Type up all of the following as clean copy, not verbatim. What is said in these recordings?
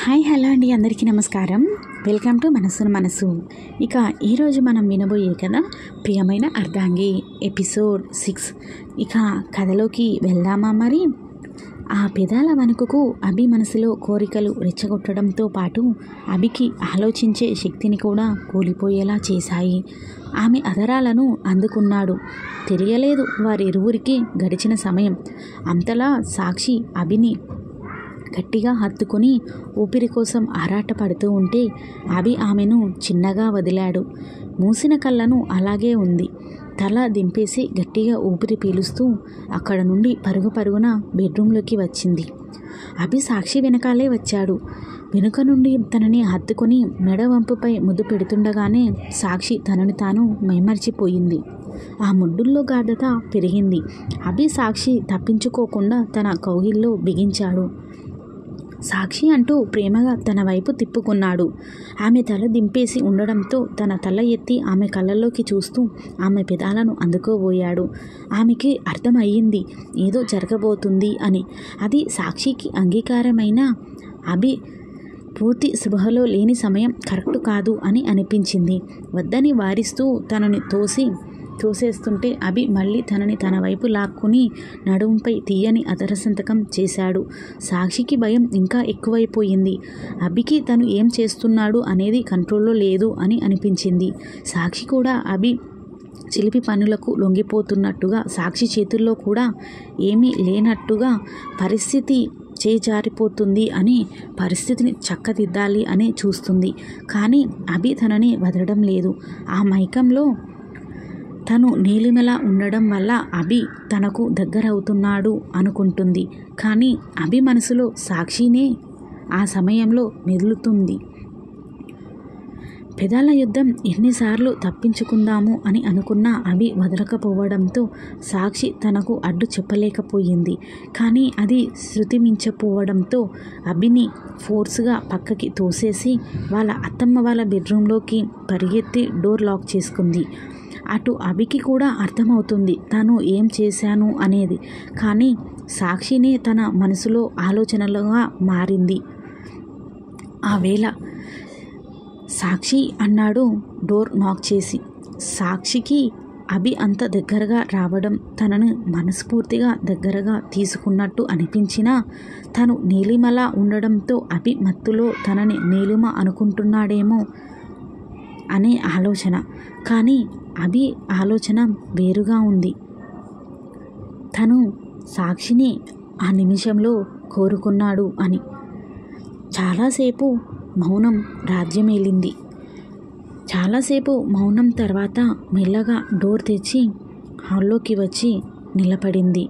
Hi hello అండి, అందరికీ నమస్కారం. వెల్కమ్ టు మనసున మనసు. ఇక ఈరోజు మనం వినబోయే కథ ప్రియమైన అర్ధాంగి ఎపిసోడ్ 6. ఇక కథలోకి వెళ్దామా మరి? ఆ పెదాల వణుకుకు అభి మనసులో కోరికలు రెచ్చగొట్టడంతో పాటు అభికి ఆలోచించే శక్తిని కూడా కూలిపోయేలా చేశాయి. ఆమె అధరాలను అందుకున్నాడు. తెలియలేదు వారిరువురికి గడిచిన సమయం. అంతలా సాక్షి అభిని గట్టిగా హత్తుకుని ఊపిరి కోసం ఆరాటపడుతూ ఉంటే అభి ఆమెను చిన్నగా వదిలాడు. మూసిన కళ్ళను అలాగే ఉంది. తల దింపేసి గట్టిగా ఊపిరి పీలుస్తూ అక్కడ నుండి పరుగు పరుగున బెడ్రూమ్లోకి వచ్చింది. అభి సాక్షి వెనకాలే వచ్చాడు. వెనుక నుండి తనని హత్తుకుని మెడ వంపుపై ముద్దు పెడుతుండగానే సాక్షి తనని తాను మైమర్చిపోయింది. ఆ ముడ్డుల్లో గాఢత పెరిగింది. అభి సాక్షి తప్పించుకోకుండా తన కౌగిల్లో బిగించాడు. సాక్షి అంటూ ప్రేమగా తన వైపు తిప్పుకున్నాడు. ఆమె తల దింపేసి ఉండడంతో తన తల ఎత్తి ఆమె కళ్ళల్లోకి చూస్తూ ఆమె పెదాలను అందుకోబోయాడు. ఆమెకి అర్థమయ్యింది ఏదో జరగబోతుంది అని. అది సాక్షికి అంగీకారమైన అభి పూర్తి స్పృహలో లేని సమయం కరెక్ట్ కాదు అని అనిపించింది. వద్దని వారిస్తూ తనని తోసేస్తుంటే అభి మళ్ళీ తనని తన వైపు లాక్కుని నడుంపై తీయని అదరసంతకం చేశాడు. సాక్షికి భయం ఇంకా ఎక్కువైపోయింది. అభికి తను ఏం చేస్తున్నాడు అనేది కంట్రోల్లో లేదు అని అనిపించింది. సాక్షి కూడా అభి చిలిపి పనులకు లొంగిపోతున్నట్టుగా, సాక్షి చేతుల్లో కూడా ఏమీ లేనట్టుగా, పరిస్థితి చేజారిపోతుంది అని పరిస్థితిని చక్కదిద్దాలి అని చూస్తుంది. కానీ అభి తనని వదలడం లేదు. ఆ మైకంలో తను నీలిమలా ఉండడం వల్ల అభి తనకు దగ్గరవుతున్నాడు అనుకుంటుంది. కానీ అభి మనసులో సాక్షినే ఆ సమయంలో మెదులుతుంది. పెదాల యుద్ధం ఎన్నిసార్లు తప్పించుకుందాము అని అనుకున్న అభి వదలకపోవడంతో సాక్షి తనకు అడ్డు చెప్పలేకపోయింది. కానీ అది శృతి మించిపోవడంతో అభిని ఫోర్స్గా పక్కకి తోసేసి వాళ్ళ అత్తమ్మ వాళ్ళ బెడ్రూమ్లోకి పరిగెత్తి డోర్ లాక్ చేసుకుంది. అటు అభికి కూడా అర్థమవుతుంది తను ఏం చేశాను అనేది. కానీ సాక్షినే తన మనసులో ఆలోచనలుగా మారింది. ఆ వేళ సాక్షి అన్నాడు డోర్ నాక్ చేసి. సాక్షికి అభి అంత దగ్గరగా రావడం తనను మనస్ఫూర్తిగా దగ్గరగా తీసుకున్నట్టు అనిపించినా తను నీలిమలా ఉండడంతో అభి మత్తులో తనని నీలిమ అనుకుంటున్నాడేమో అనే ఆలోచన. కానీ అభి ఆలోచన వేరుగా ఉంది. తను సాక్షిని ఆ నిమిషంలో కోరుకున్నాడు అని. చాలాసేపు మౌనం రాజ్యమేలింది. చాలాసేపు మౌనం తర్వాత మెల్లగా డోర్ తెచ్చి హాల్లోకి వచ్చి నిలబడింది.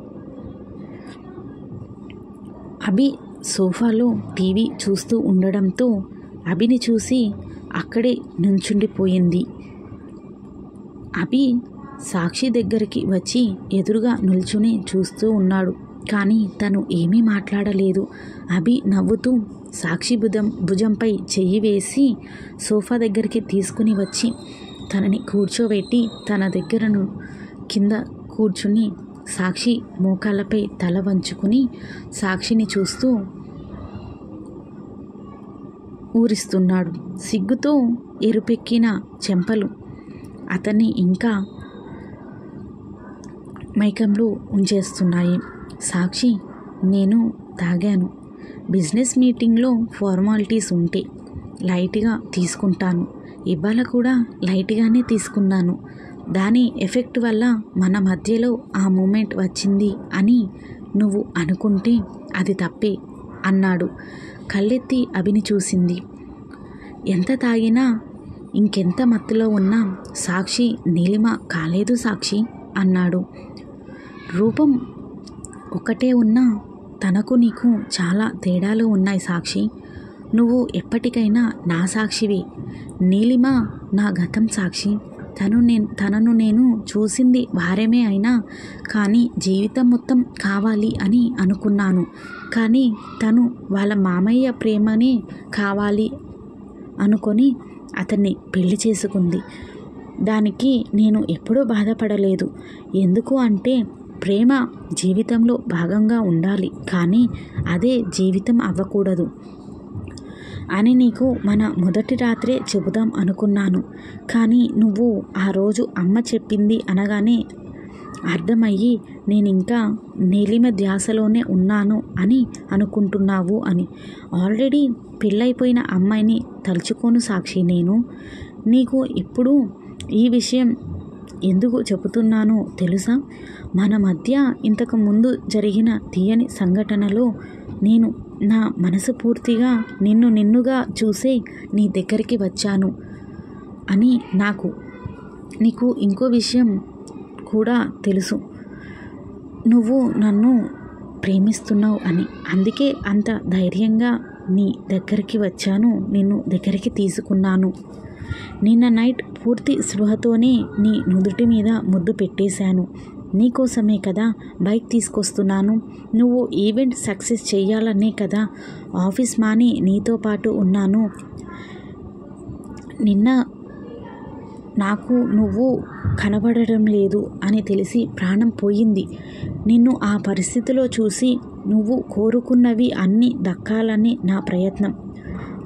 అభి సోఫాలో టీవీ చూస్తూ ఉండడంతో అభిని చూసి అక్కడే నుంచుండిపోయింది. అభి సాక్షి దగ్గరికి వచ్చి ఎదురుగా నిల్చుని చూస్తూ ఉన్నాడు. కానీ తను ఏమీ మాట్లాడలేదు. అభి నవ్వుతూ సాక్షి భుజంపై చెయ్యి వేసి సోఫా దగ్గరికి తీసుకుని వచ్చి తనని కూర్చోబెట్టి తన దగ్గరను కింద కూర్చుని సాక్షి మోకాళ్ళపై తల వంచుకుని సాక్షిని చూస్తూ ఊరిస్తున్నాడు. సిగ్గుతో ఎరుపెక్కిన చెంపలు అతన్ని ఇంకా మైకంలో ఉంచేస్తున్నాయి. సాక్షి, నేను తాగాను. బిజినెస్ మీటింగ్లో ఫార్మాలిటీస్ ఉంటే లైట్గా తీసుకుంటాను. ఇవాళ కూడా లైట్గానే తీసుకున్నాను. దాని ఎఫెక్ట్ వల్ల మన మధ్యలో ఆ మూమెంట్ వచ్చింది అని నువ్వు అనుకుంటే అది తప్పే అన్నాడు. కళ్ళెత్తి అభిని చూసింది. ఎంత తాగినా ఇంకెంత మత్తులో ఉన్నా సాక్షి నీలిమ కాలేదు సాక్షి అన్నాడు. రూపం ఒకటే ఉన్నా తనకు నీకు చాలా తేడాలు ఉన్నాయి సాక్షి. నువ్వు ఎప్పటికైనా నా సాక్షివే. నీలిమ నా గతం సాక్షి. తనను నేను చూసింది వారమే అయినా కానీ జీవితం మొత్తం కావాలి అని అనుకున్నాను. కానీ తను వాళ్ళ మామయ్య ప్రేమనే కావాలి అనుకొని అతన్ని పెళ్లి చేసుకుంది. దానికి నేను ఎప్పుడూ బాధపడలేదు. ఎందుకు అంటే ప్రేమ జీవితంలో భాగంగా ఉండాలి, కానీ అదే జీవితం అవ్వకూడదు. అని నీకు మన మొదటి రాత్రే చెబుదాం అనుకున్నాను. కానీ నువ్వు ఆ రోజు అమ్మ చెప్పింది అనగానే అర్థమయ్యి నేనింకా నీలిమ ధ్యాసలోనే ఉన్నాను అని అనుకుంటున్నావు అని. ఆల్రెడీ పెళ్ళైపోయిన అమ్మాయిని తలుచుకోను సాక్షి నేను. నీకు ఇప్పుడు ఈ విషయం ఎందుకు చెబుతున్నానో తెలుసా? మన మధ్య ఇంతకు ముందు జరిగిన తీయని సంఘటనలో నేను నా మనసు పూర్తిగా నిన్నుగా చూసే నీ దగ్గరికి వచ్చాను అని. నీకు ఇంకో విషయం కూడా తెలుసు, నువ్వు నన్ను ప్రేమిస్తున్నావు అని. అందుకే అంత ధైర్యంగా నీ దగ్గరికి వచ్చాను, నిన్ను దగ్గరికి తీసుకున్నాను. నిన్న నైట్ పూర్తి స్పృహతోనే నీ నుదుటి మీద ముద్దు పెట్టేశాను. నీకోసమే కదా బైక్ తీసుకొస్తున్నాను. నువ్వు ఈవెంట్ సక్సెస్ చేయాలనే కదా ఆఫీస్ మాని నీతో పాటు ఉన్నాను. నిన్న నాకు నువ్వు కనబడడం లేదు అని తెలిసి ప్రాణం పోయింది. నిన్ను ఆ పరిస్థితిలో చూసి నువ్వు కోరుకున్నవి అన్నీ దక్కాలని నా ప్రయత్నం.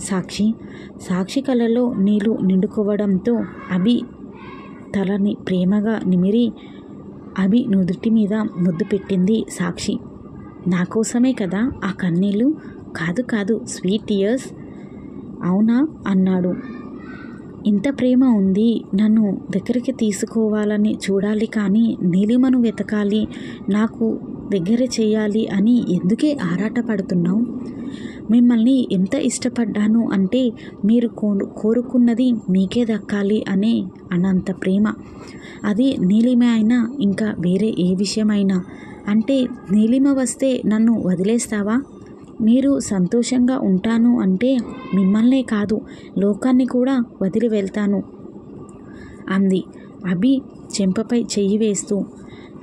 సాక్షి కళ్ళలో నీళ్లు నిండుకోవడంతో అభి తలని ప్రేమగా నిమిరి అభి నుదుటి మీద ముద్దు పెట్టింది సాక్షి. నా కోసమే కదా ఆ కన్నీళ్ళు? కాదు స్వీట్ టియర్స్. అవునా అన్నాడు. ఇంత ప్రేమ ఉంది, నన్ను దగ్గరికి తీసుకోవాలని చూడాలి కానీ నీలిమను వెతకాలి, నాకు దగ్గర చేయాలి అని ఎందుకే ఆరాటపడుతున్నావు? మిమ్మల్ని ఎంత ఇష్టపడ్డాను అంటే మీరు కోరుకున్నది మీకే దక్కాలి అనే అనంత ప్రేమ. అది నీలిమ అయినా ఇంకా వేరే ఏ విషయమైనా. అంటే నీలిమ వస్తే నన్ను వదిలేస్తావా? మీరు సంతోషంగా ఉంటాను అంటే మిమ్మల్నే కాదు లోకాన్ని కూడా వదిలి వెళ్తాను అంది అభి చెంపపై చెయ్యి వేస్తూ.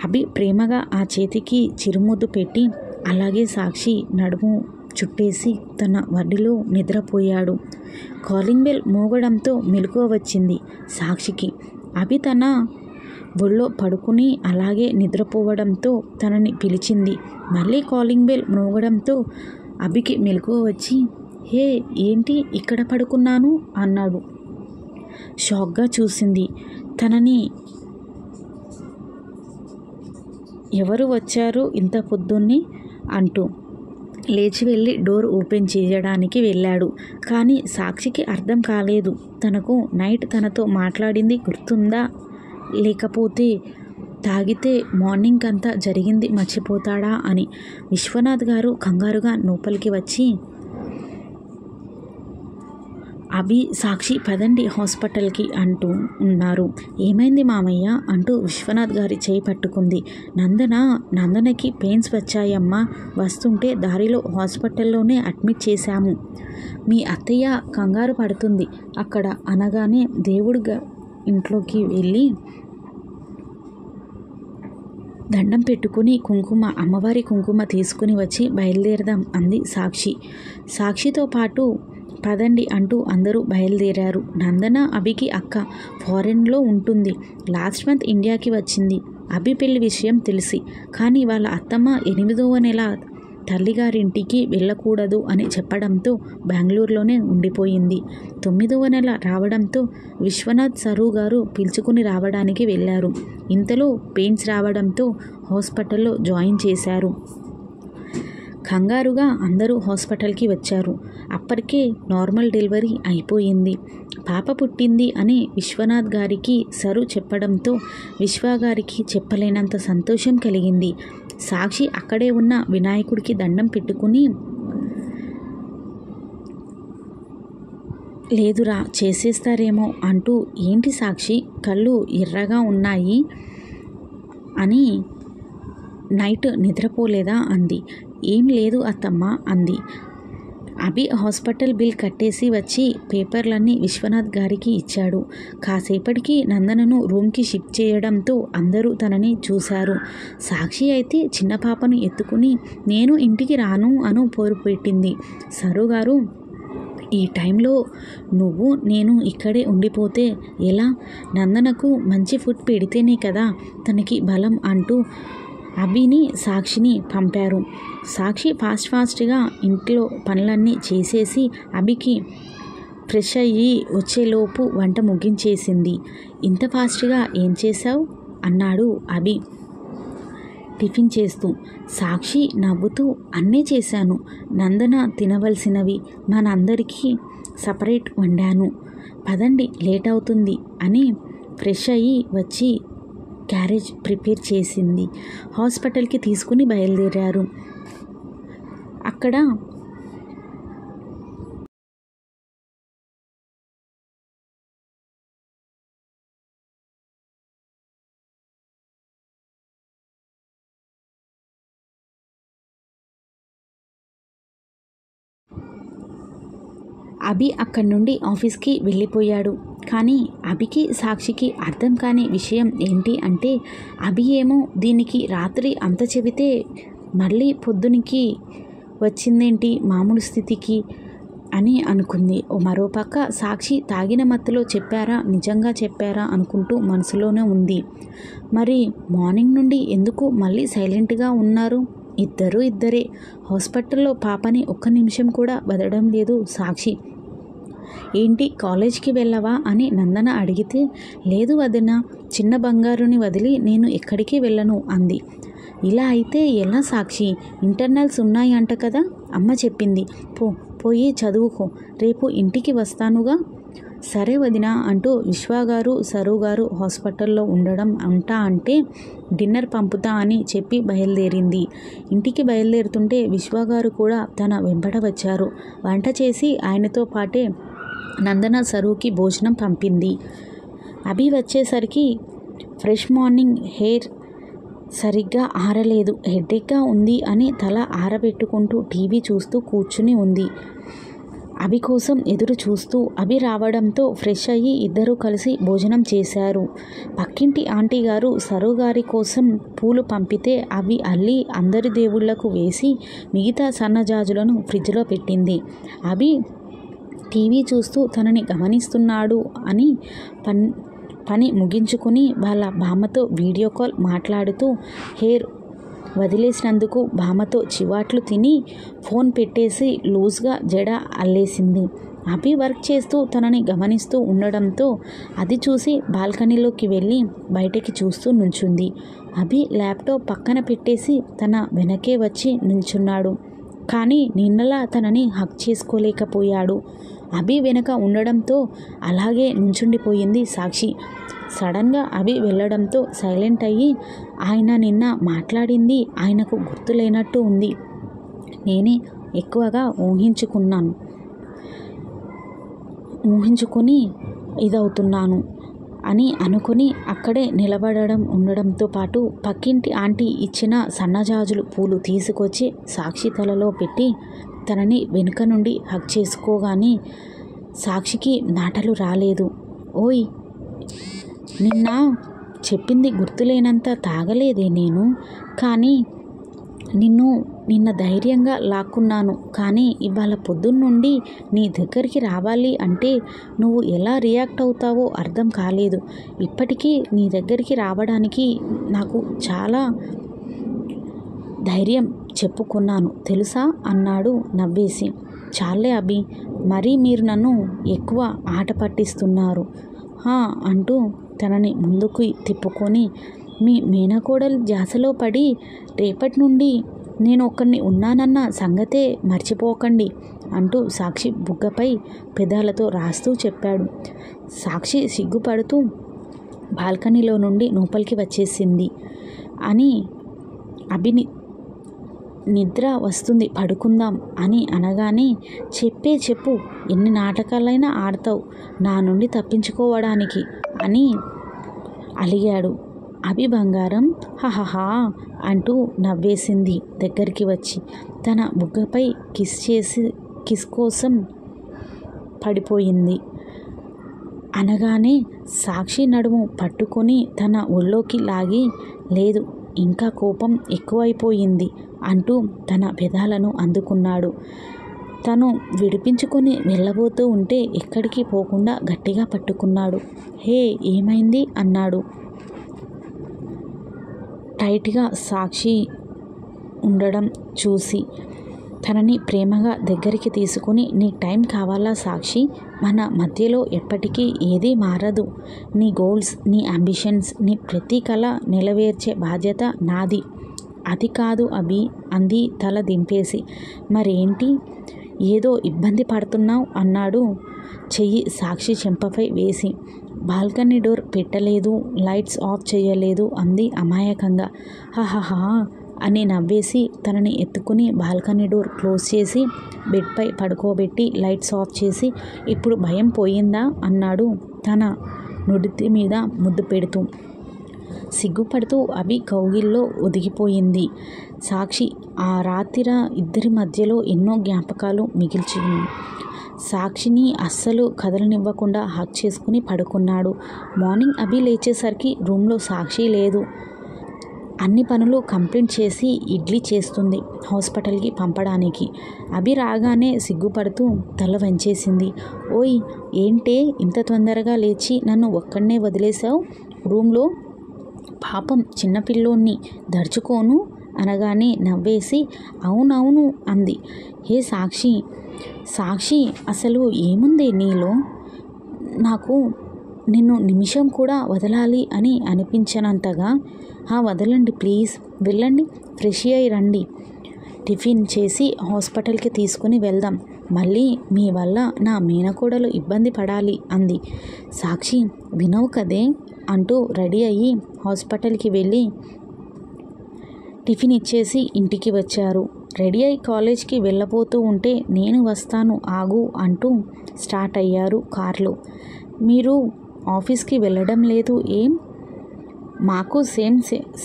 అభి ప్రేమగా ఆ చేతికి చిరుముద్దు పెట్టి అలాగే సాక్షి నడుము చుట్టేసి తన వడ్డిలో నిద్రపోయాడు. కాలింగ్ బెల్ మోగడంతో మెలకువ వచ్చింది సాక్షికి. అభి తన ఒళ్ళో పడుకుని అలాగే నిద్రపోవడంతో తనని పిలిచింది. మళ్ళీ కాలింగ్ బెల్ మోగడంతో అభికి మెలకువ వచ్చి హే ఏంటి ఇక్కడ పడుకున్నాను అన్నాడు. షాక్గా చూసింది తనని. ఎవరు వచ్చారు ఇంత పొద్దున్నే అంటూ లేచి వెళ్ళి డోర్ ఓపెన్ చేయడానికి వెళ్ళాడు. కానీ సాక్షికి అర్థం కాలేదు. తనకు నైట్ తనతో మాట్లాడింది గుర్తుందా, లేకపోతే తాగితే మార్నింగ్ అంతా జరిగింది మర్చిపోతాడా అని. విశ్వనాథ్ గారు కంగారుగా లోపలికి వచ్చి అభి సాక్షి పదండి హాస్పిటల్కి అంటూ ఉన్నారు. ఏమైంది మామయ్య అంటూ విశ్వనాథ్ గారి చేయి పట్టుకుంది. నందనకి పెయిన్స్ వచ్చాయమ్మా, వస్తుంటే దారిలో హాస్పిటల్లోనే అడ్మిట్ చేశాము. మీ అత్తయ్య కంగారు పడుతుంది అక్కడ అనగానే దేవుడి ఇంట్లోకి వెళ్ళి దండం పెట్టుకుని అమ్మవారి కుంకుమ తీసుకుని వచ్చి బయలుదేరదాం అంది సాక్షితో పాటు పదండి అంటూ అందరూ బయలుదేరారు. నందన అభికి అక్క, ఫారెన్లో ఉంటుంది. లాస్ట్ మంత్ ఇండియాకి వచ్చింది. అభి పెళ్లి విషయం తెలిసి, కానీ వాళ్ళ అత్తమ్మ 8వ నెల తల్లిగారింటికి వెళ్ళకూడదు అని చెప్పడంతో బెంగళూరులోనే ఉండిపోయింది. 9వ నెల రావడంతో విశ్వనాథ్ సరు గారు పిలుచుకుని రావడానికి వెళ్ళారు. ఇంతలో పెయిన్స్ రావడంతో హాస్పిటల్లో జాయిన్ చేశారు. కంగారుగా అందరూ హాస్పిటల్కి వచ్చారు. అప్పటికే నార్మల్ డెలివరీ అయిపోయింది. పాప పుట్టింది అని విశ్వనాథ్ గారికి సరు చెప్పడంతో విశ్వగారికి చెప్పలేనంత సంతోషం కలిగింది. సాక్షి అక్కడే ఉన్న వినాయకుడికి దండం పెట్టుకుని లేదురా చేసేస్తారేమో అంటూ ఏంటి సాక్షి కళ్ళు ఎర్రగా ఉన్నాయి అని నైట్ నిద్రపోలేదా అంది. ఏం లేదు అత్తమ్మ అంది. అభి హాస్పిటల్ బిల్ కట్టేసి వచ్చి పేపర్లన్నీ విశ్వనాథ్ గారికి ఇచ్చాడు. కాసేపటికి నందనను రూమ్కి షిఫ్ట్ చేయడంతో అందరూ తనని చూశారు. సాక్షి అయితే చిన్న పాపను ఎత్తుకుని నేను ఇంటికి రాను అను పోరు పెట్టింది. సరు గారు, ఈ టైంలో నేను ఇక్కడే ఉండిపోతే ఎలా? నందనకు మంచి ఫుడ్ పెడితేనే కదా తనకి బలం అంటూ అభిని సాక్షిని పంపారు. సాక్షి ఫాస్ట్గా ఇంట్లో పనులన్నీ చేసేసి అభికి ఫ్రెష్ అయ్యి వచ్చేలోపు వంట ముగించేసింది. ఇంత ఫాస్ట్గా ఏం చేశావు అన్నాడు అభి టిఫిన్ చేస్తూ. సాక్షి నవ్వుతూ అన్నీ చేశాను. నందన తినవలసినవి మనందరికీ సపరేట్ వండాను. పదండి లేట్ అవుతుంది అని ఫ్రెష్ అయ్యి వచ్చి క్యారేజ్ ప్రిపేర్ చేసింది. హాస్పిటల్కి తీసుకుని బయలుదేరారు. అక్కడ అభి అక్కడి నుండి ఆఫీస్కి వెళ్ళిపోయాడు. కానీ అభికి సాక్షికి అర్థం కాని విషయం ఏంటి అంటే అభి ఏమో దీనికి రాత్రి అంత చెబితే మళ్ళీ పొద్దునికి వచ్చిందేంటి మామూలు స్థితికి అని అనుకుంది. మరోపక్క సాక్షి తాగిన మత్తులో చెప్పారా నిజంగా చెప్పారా అనుకుంటూ మనసులోనే ఉంది. మరి మార్నింగ్ నుండి ఎందుకు మళ్ళీ సైలెంట్గా ఉన్నారు? ఇద్దరే. హాస్పిటల్లో పాపని ఒక్క నిమిషం కూడా వదలడం లేదు సాక్షి. ఏంటి కాలేజ్కి వెళ్ళవా అని నందన అడిగితే లేదు వదిన, చిన్న బంగారుని వదిలి నేను ఎక్కడికి వెళ్ళను అంది. ఇలా అయితే ఎలా సాక్షి? ఇంటర్నల్స్ ఉన్నాయి అంట కదా, అమ్మ చెప్పింది. పోయి చదువుకో, రేపు ఇంటికి వస్తానుగా. సరే వదిన అంటూ విశ్వగారు సరుగారు హాస్పిటల్లో ఉండడం అంటా అంటే డిన్నర్ పంపుతా అని చెప్పి బయలుదేరింది. ఇంటికి బయలుదేరుతుంటే విశ్వగారు కూడా తన వెంబడ వచ్చారు. వంట చేసి ఆయనతో పాటే నందన సరుకి భోజనం పంపింది. అభి వచ్చేసరికి ఫ్రెష్ మార్నింగ్ హెయిర్ సరిగ్గా ఆరలేదు, హెడేక్గా ఉంది అని తల ఆరబెట్టుకుంటూ టీవీ చూస్తూ కూర్చుని ఉంది. అభి కోసం ఎదురు చూస్తూ అభి రావడంతో ఫ్రెష్ అయ్యి ఇద్దరూ కలిసి భోజనం చేశారు. పక్కింటి ఆంటీ గారు సరుగారి కోసం పూలు పంపితే అవి అల్లి అందరి దేవుళ్లకు వేసి మిగతా సన్నజాజులను ఫ్రిడ్జ్లో పెట్టింది. అభి టీవీ చూస్తూ తనని గమనిస్తున్నాడు అని పని ముగించుకుని వాళ్ళ బామ్మతో వీడియో కాల్ మాట్లాడుతూ హెయిర్ వదిలేసినందుకు బామ్మతో చివాట్లు తిని ఫోన్ పెట్టేసి లూజ్గా జడ అల్లేసింది. అభి వర్క్ చేస్తూ తనని గమనిస్తూ ఉండడంతో అది చూసి బాల్కనీలోకి వెళ్ళి బయటకి చూస్తూ నుంచుంది. అభి ల్యాప్టాప్ పక్కన పెట్టేసి తన వెనకే వచ్చి నిల్చున్నాడు. కానీ నిన్నలా తనని హక్ చేసుకోలేకపోయాడు. అభి వెనక ఉండడంతో అలాగే నుంచుండిపోయింది సాక్షి. సడన్గా అభి వెళ్ళడంతో సైలెంట్ అయ్యి ఆయన నిన్న మాట్లాడింది ఆయనకు గుర్తులేనట్టు ఉంది. నేనే ఎక్కువగా ఊహించుకుని ఇదవుతున్నాను అని అనుకుని అక్కడే నిలబడడం ఉండడంతో పాటు పక్కింటి ఆంటీ ఇచ్చిన సన్నజాజులు పూలు తీసుకొచ్చి సాక్షి తలలో పెట్టి తనని వెనుక నుండి హక్ చేసుకోగానే సాక్షికి మాటలు రాలేదు. ఓయ్, నిన్న చెప్పింది గుర్తులేనంత తాగలేదే నేను, కానీ నిన్న ధైర్యంగా లాక్కున్నాను. కానీ ఇవాళ పొద్దున్నుండి నీ దగ్గరికి రావాలి అంటే నువ్వు ఎలా రియాక్ట్ అవుతావో అర్థం కాలేదు. ఇప్పటికీ నీ దగ్గరికి రావడానికి నాకు చాలా ధైర్యం చెప్పుకున్నాను తెలుసా అన్నాడు నవ్వేసి. చాలే అభి, మరీ మీరు నన్ను ఎక్కువ ఆట పట్టిస్తున్నారు అంటూ తనని ముందుకు తిప్పుకొని మీ మేనకోడలు ధ్యాసలో పడి రేపటి నుండి నేను ఒక్కడిని ఉన్నానన్న సంగతే మర్చిపోకండి అంటూ సాక్షి బుగ్గపై పెదాలతో రాస్తూ చెప్పాడు. సాక్షి సిగ్గుపడుతూ బాల్కనీలో నుండి లోపలికి వచ్చేసింది. అని అభిని నిద్ర వస్తుంది పడుకుందాం అని అనగానే చెప్పు, ఎన్ని నాటకాలైనా ఆడతావు నా నుండి తప్పించుకోవడానికి అని అలిగాడు. అభి బంగారం హహహా అంటూ నవ్వేసింది దగ్గరికి వచ్చి. తన బుగ్గపై కిస్ కోసం పడిపోయింది. అనగానే సాక్షి నడుము పట్టుకొని తన ఒళ్ళోకి లాగి లేదు ఇంకా కోపం ఎక్కువైపోయింది అంటూ తన పెదాలను అందుకున్నాడు. తను విడిపించుకొని వెళ్ళబోతూ ఉంటే ఎక్కడికి పోకుండా గట్టిగా పట్టుకున్నాడు. హే ఏమైంది అన్నాడు. టైట్గా సాక్షి ఉండడం చూసి తనని ప్రేమగా దగ్గరికి తీసుకుని, నీ టైం కావాలా సాక్షి? మన మధ్యలో ఎప్పటికీ ఏదీ మారదు. నీ గోల్స్, నీ అంబిషన్స్, నీ ప్రతి కళ నెరవేర్చే బాధ్యత నాది. అది కాదు అభి అంది తల దింపేసి. మరేంటి? ఏదో ఇబ్బంది పడుతున్నావు అన్నాడు చెయ్యి సాక్షి చెంపపై వేసి. బాల్కనీ డోర్ పెట్టలేదు, లైట్స్ ఆఫ్ చేయలేదు అంది అమాయకంగా. హహహా అని నవ్వేసి తనని ఎత్తుకుని బాల్కనీ డోర్ క్లోజ్ చేసి బెడ్పై పడుకోబెట్టి లైట్స్ ఆఫ్ చేసి, ఇప్పుడు భయం పోయిందా అన్నాడు తన నుడితి మీద ముద్దు పెడుతూ. సిగ్గుపడుతూ అభి కౌగిల్లో ఒదిగిపోయింది సాక్షి. ఆ రాత్రిర ఇద్దరి మధ్యలో ఎన్నో జ్ఞాపకాలు మిగిల్చింది. సాక్షిని అస్సలు కదలనివ్వకుండా హక్ చేసుకుని పడుకున్నాడు. మార్నింగ్ అభి లేచేసరికి రూమ్లో సాక్షి లేదు. అన్ని పనులు కంప్లీట్ చేసి ఇడ్లీ చేస్తుంది హాస్పిటల్కి పంపడానికి. అభి రాగానే సిగ్గుపడుతూ తల వంచేసింది. ఓయ్ ఏంటే ఇంత తొందరగా లేచి నన్ను ఒక్కడనే వదిలేశావు రూమ్లో? పాపం చిన్నపిల్లోన్ని దర్చుకోను అనగానే నవ్వేసి అవునవును అంది. హే సాక్షి, సాక్షి అసలు ఏముంది నీలో? నాకు నిన్ను నిమిషం కూడా వదలాలి అని అనిపించనంతగా. వదలండి ప్లీజ్, వెళ్ళండి, ఫ్రెష్ అయ్యి రండి, టిఫిన్ చేసి హాస్పిటల్కి తీసుకుని వెళ్దాం. మళ్ళీ మీ వల్ల నా మేనకోడలు ఇబ్బంది పడాలి అంది. సాక్షి వినవు కదే అంటూ రెడీ అయ్యి హాస్పిటల్కి వెళ్ళి టిఫిన్ ఇచ్చేసి ఇంటికి వచ్చారు. రెడీ అయి కాలేజ్కి వెళ్ళబోతూ ఉంటే నేను వస్తాను ఆగు అంటూ స్టార్ట్ అయ్యారు కార్లో. మీరు ఆఫీస్కి వెళ్ళడం లేదు ఏం? మాకు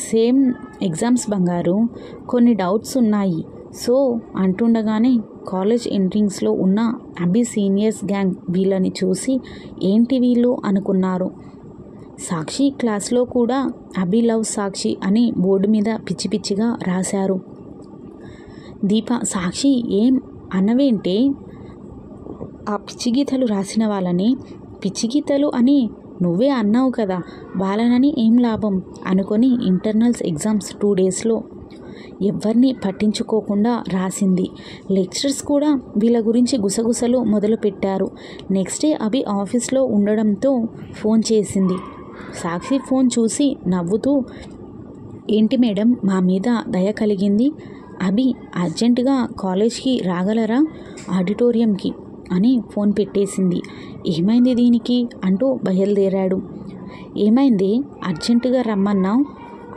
సేమ్ ఎగ్జామ్స్ బంగారు, కొన్ని డౌట్స్ ఉన్నాయి. సో అంటుండగానే కాలేజ్ ఎంట్రింగ్స్లో ఉన్న అభి సీనియర్స్ గ్యాంగ్ వీళ్ళని చూసి ఏంటి వీళ్ళు అనుకున్నారు. సాక్షి క్లాస్లో కూడా అభి లవ్ సాక్షి అని బోర్డు మీద పిచ్చి పిచ్చిగా రాశారు. దీప సాక్షి ఏం అన్నవేంటే? ఆ పిచ్చి గీతలు రాసిన వాళ్ళని పిచ్చి గీతలు అని నువ్వే అన్నావు కదా, వాళ్ళనని ఏం లాభం అనుకొని ఇంటర్నల్స్ ఎగ్జామ్స్ 2 డేస్లో ఎవరిని పట్టించుకోకుండా రాసింది. లెక్చరర్స్ కూడా వీళ్ళ గురించి గుసగుసలు మొదలుపెట్టారు. నెక్స్ట్ డే అభి ఆఫీస్లో ఉండడంతో ఫోన్ చేసింది. సాక్షి ఫోన్ చూసి నవ్వుతూ ఏంటి మేడం మా మీద దయ కలిగింది? అభి అర్జెంటుగా కాలేజ్కి రాగలరా ఆడిటోరియంకి అని ఫోన్ పెట్టేసింది. ఏమైంది దీనికి అంటూ బయలుదేరాడు. ఏమైంది అర్జెంటుగా రమ్మన్నావు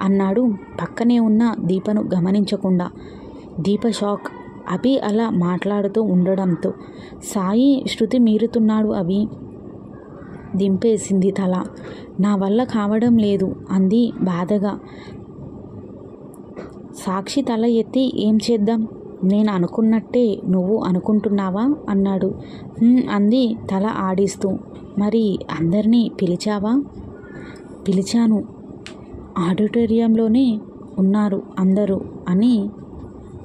అన్నాడు పక్కనే ఉన్న దీపను గమనించకుండా. దీప షాక్. అభి అలా మాట్లాడుతూ ఉండడంతో. సాయి శృతి మీరుతున్నాడు అభి. దింపేసింది తల. నా వల్ల కావడం లేదు అంది బాధగా. సాక్షి తల ఎత్తి ఏం చేద్దాం, నేను అనుకున్నట్టే నువ్వు అనుకుంటున్నావా అన్నాడు. అంది తల ఆడిస్తూ. మరి అందరినీ పిలిచావా? పిలిచాను, ఆడిటోరియంలోనే ఉన్నారు అందరూ అని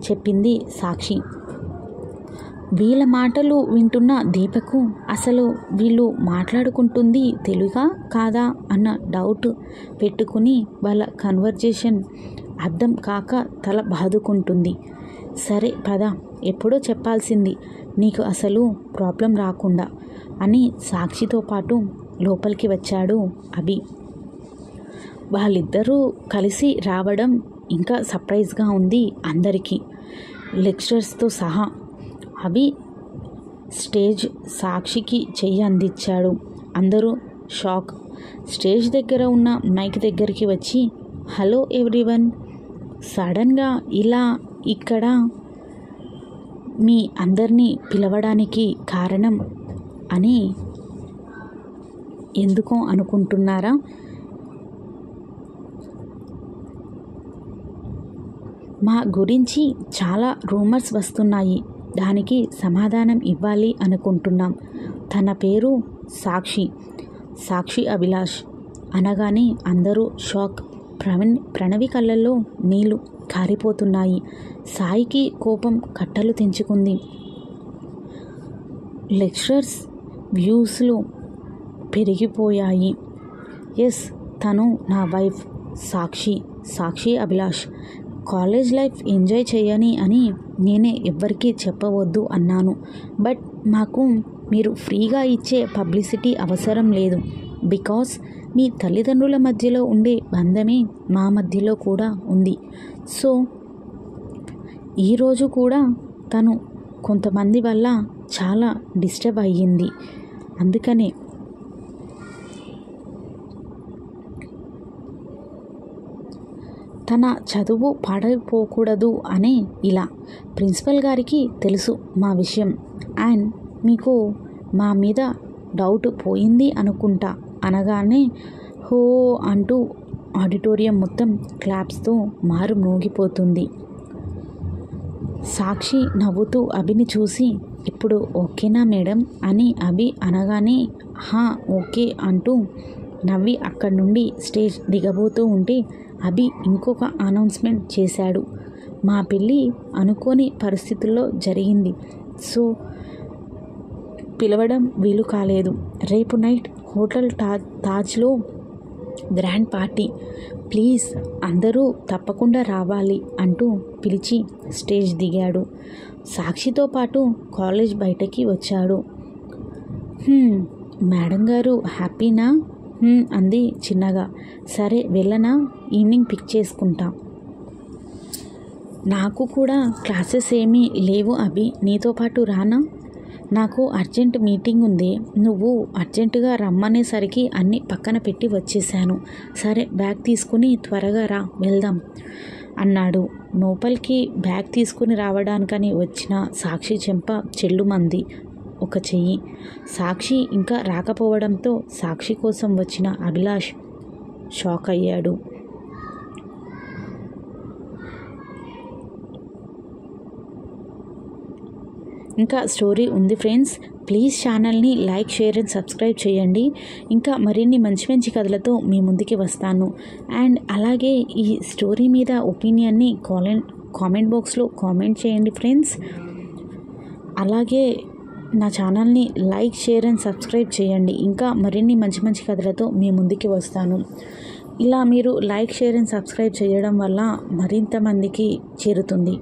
చెప్పింది సాక్షి. వీళ్ళ మాటలు వింటున్న దీపకు అసలు వీళ్ళు మాట్లాడుకుంటుంది తెలుగా కాదా అన్న డౌట్ పెట్టుకుని వాళ్ళ కన్వర్జేషన్ అర్థం కాక తల బాదుకుంటుంది. సరే పద, ఎప్పుడో చెప్పాల్సింది నీకు అసలు ప్రాబ్లం రాకుండా అని సాక్షితో పాటు లోపలికి వచ్చాడు అభి. వాళ్ళిద్దరూ కలిసి రావడం ఇంకా సర్ప్రైజ్గా ఉంది అందరికీ, లెక్చరర్స్తో సహా. అభి స్టేజ్ సాక్షికి చెయ్యి అందించాడు. అందరూ షాక్. స్టేజ్ దగ్గర ఉన్న మైక్ దగ్గరికి వచ్చి హలో ఎవ్రీవన్, సడన్గా ఇలా ఇక్కడ మీ అందరినీ పిలవడానికి కారణం అని ఎందుకో అనుకుంటున్నారా? మా గురించి చాలా రూమర్స్ వస్తున్నాయి, దానికి సమాధానం ఇవ్వాలి అనుకుంటున్నాం. తన పేరు సాక్షి, సాక్షి అభిలాష్ అనగానే అందరూ షాక్. ప్రణవి కళ్ళల్లో నీళ్లు కారిపోతున్నాయి. సాయికి కోపం కట్టలు తెంచుకుంది. లెక్చరర్స్ వ్యూస్లు పెరిగిపోయాయి. ఎస్, తను నా వైఫ్ సాక్షి, సాక్షి అభిలాష్. కాలేజ్ లైఫ్ ఎంజాయ్ చేయని అని నేనే ఎవ్వరికీ చెప్పవద్దు అన్నాను. బట్ మాకు మీరు ఫ్రీగా ఇచ్చే పబ్లిసిటీ అవసరం లేదు. బికాస్ మీ తల్లిదండ్రుల మధ్యలో ఉండే బంధమే మా మధ్యలో కూడా ఉంది. సో ఈరోజు కూడా తను కొంతమంది వల్ల చాలా డిస్టర్బ్ అయ్యింది. అందుకనే తన చదువు పాడైపోకూడదు అనే ఇలా. ప్రిన్సిపల్ గారికి తెలుసు మా విషయం. అండ్ మీకు మా మీద డౌట్ పోయింది అనుకుంటా అనగానే హో అంటూ ఆడిటోరియం మొత్తం క్లాప్స్తో మారు మోగిపోతుంది. సాక్షి నవ్వుతూ అభిని చూసి ఇప్పుడు ఓకేనా మేడం అని అభి అనగానే హా ఓకే అంటూ నవ్వి అక్కడి నుండి స్టేజ్ దిగబోతూ ఉంటే అభి ఇంకొక అనౌన్స్మెంట్ చేశాడు. మా పెళ్ళి అనుకోని పరిస్థితుల్లో జరిగింది. సో పిలవడం వీలు కాలేదు. రేపు నైట్ హోటల్ తాజ్లో గ్రాండ్ పార్టీ. ప్లీజ్ అందరూ తప్పకుండా రావాలి అంటూ పిలిచి స్టేజ్ దిగాడు. సాక్షితో పాటు కాలేజ్ బయటకి వచ్చాడు. మేడం గారు హ్యాపీనా అంది చిన్నగా. సరే వెళ్ళనా, ఈవినింగ్ పిక్ చేసుకుంటా. నాకు కూడా క్లాసెస్ ఏమీ లేవు అభి, నీతో పాటు రానా? నాకు అర్జెంట్ మీటింగ్ ఉంది. నువ్వు అర్జెంటుగా రమ్మనేసరికి అన్నీ పక్కన పెట్టి వచ్చేసాను. సరే బ్యాగ్ తీసుకుని త్వరగా రా, వెళ్దాం అన్నాడు. లోపలికి బ్యాగ్ తీసుకుని రావడానికని వచ్చిన సాక్షి చెంప చెల్లుమంది ఒక చెయ్యి. సాక్షి ఇంకా రాకపోవడంతో సాక్షి కోసం వచ్చిన అభిలాష్ షాక్ అయ్యాడు. ఇంకా స్టోరీ ఉంది ఫ్రెండ్స్. ప్లీజ్ ఛానల్ని లైక్, షేర్ అండ్ సబ్స్క్రైబ్ చేయండి. ఇంకా మరిన్ని మంచి మంచి కథలతో మీ ముందుకి వస్తాను. అండ్ అలాగే ఈ స్టోరీ మీద ఒపీనియన్ని కామెంట్ బాక్స్లో కామెంట్ చేయండి ఫ్రెండ్స్. అలాగే నా ఛానల్ని లైక్, షేర్ అండ్ సబ్స్క్రైబ్ చేయండి. ఇంకా మరిన్ని మంచి మంచి కథలతో మీ ముందుకి వస్తాను. ఇలా మీరు లైక్, షేర్ అండ్ సబ్స్క్రైబ్ చేయడం వల్ల మరింత మందికి చేరుతుంది.